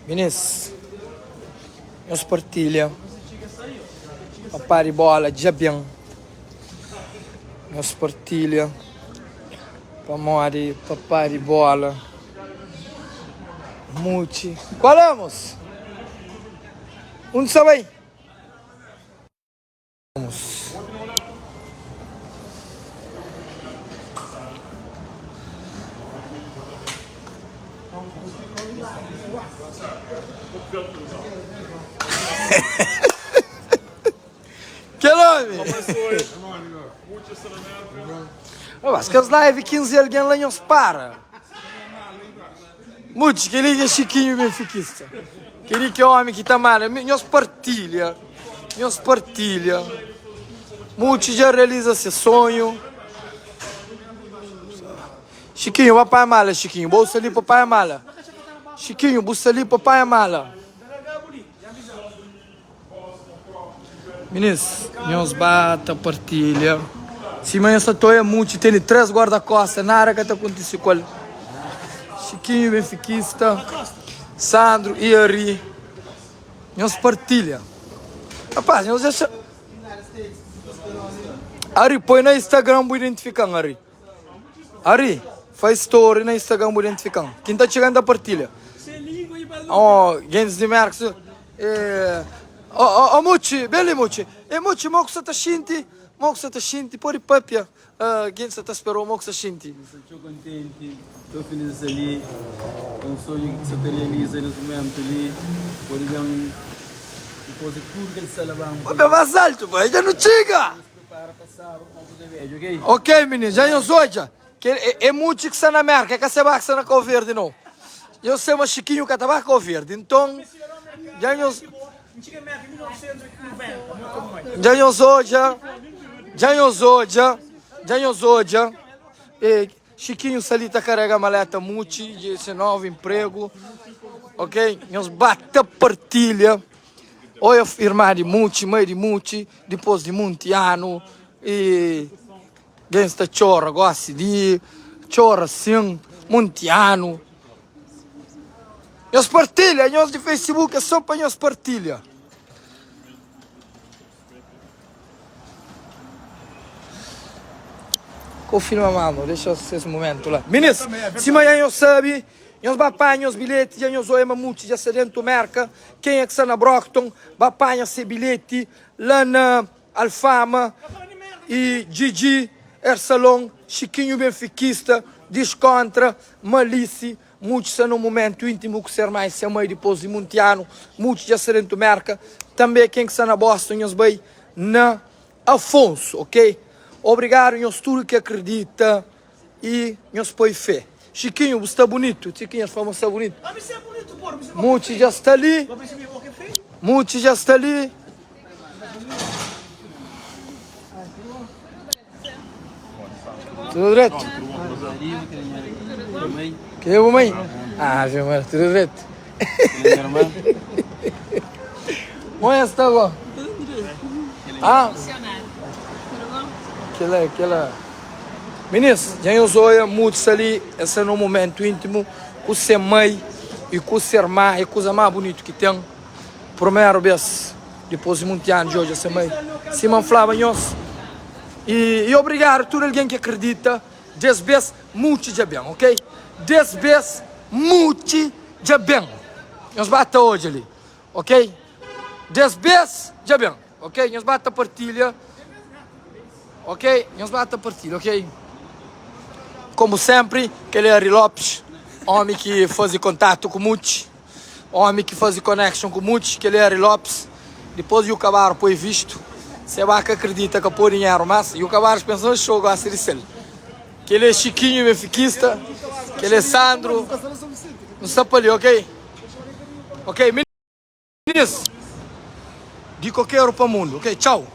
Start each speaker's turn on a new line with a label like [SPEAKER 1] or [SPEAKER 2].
[SPEAKER 1] Meninas, nós partilha. Papari bola, Jabian. Nós partilha. Pamori, papari bola. Muti. Qual vamos? Onde você vai? Vamos. Que nome? Mas que as live 15 alguém lá não se para. Muitos que liga Chiquinho benfiquista. Queria que o homem que está mal, não se partilha. Não se partilha. Muitos já realiza esse sonho. Chiquinho, papai é mala, Chiquinho. Bolsa ali, papai é mala. Chiquinho, bolsa ali, papai é mala. Meninos, nós bata, partilha. Se amanhã essa toia muito, tem 3 guarda-costas, nada que está acontecendo com ele. Chiquinho, benfiquista, Sandro e Ari. Nós partilha. Rapaz, nós já... Ari, põe na Instagram para identificar, Ari. Ari, faz story na Instagram para identificar. Quem está chegando a partilha? Oh, Gens de Marx. Muci, bele Muci. Muci, moxa tá shinti, por papia. Gens tá esperou moxa shinti.
[SPEAKER 2] Estou contente, estou feliz ali. É um sonho que se realiza nesse momento ali. Por exemplo, depois de tudo que ele está levando.
[SPEAKER 1] Vai mais alto, vai, já não chega.
[SPEAKER 2] Para passar o ponto de vejo, ok?
[SPEAKER 1] Ok, menino, já não sou já. É Muci que está na América, que você vai que está na Cabo Verde, não. Eu sei uma Chiquinho que está na Cabo Verde, então já não... Já não sou já. Chiquinho Salita carrega a maleta Muci, de esse novo emprego. Ok? Nós bate partilha. Olha a irmã de Muci, mãe de Muci, depois de Montiano. E esta chora, gosta de chora sim, Montiano. Nós partilha, nós de Facebook é só para nós partilha. Confirma, mano, deixa esse momento lá. Meninos, se amanhã eu sabe, nós apanhamos os bilhetes, já nós ouvimos muito, já se dentro merca, quem é que está na Brockton, apanha esse bilhete lá na Alfama e Gigi, Ersalon, Chiquinho benfiquista, Descontra, Malice, muitos estão no momento íntimo que ser mais seu meio depois de Montiano, muitos já se dentro merca, também quem que está na Boston, nós vai na Afonso, ok? Obrigado, nós tudo que acredita e nós põe fé. Chiquinho, você está bonito? Chiquinho, você está bonito? Muitos já está ali. Muitos já está ali. Tudo direito? Que é, mamãe? Ah, já mano, tudo direito. Onde está agora? Ah? Aquela... Meninos, já eu sou muito ali, esse é um momento íntimo, com o ser mãe e com o ser irmã, é a coisa mais bonita que tem. Primeiro vez, depois de muitos anos, hoje, essa mãe, se manflava nós. E obrigado a todo alguém que acredita, 10 vezes, muito de bem, ok? 10 vezes, muito de bem. Nós bata hoje ali, ok? 10 vezes, de bem, ok? Nós bata a partilha. Ok? Nós bate a partilha, ok? Como sempre, aquele é Ari Lopes, homem que faz contato com muitos, homem que faz connection com muitos, aquele é Ari Lopes. Depois o Cabarro foi visto, você vai que acredita que pôr dinheiro, mas e o Cabarro pensou que show gosta de ser. Que ele é Chiquinho benfiquista, que ele é Sandro, não sabe ali, ok? Ok, meninos, de qualquer para o mundo, ok? Tchau.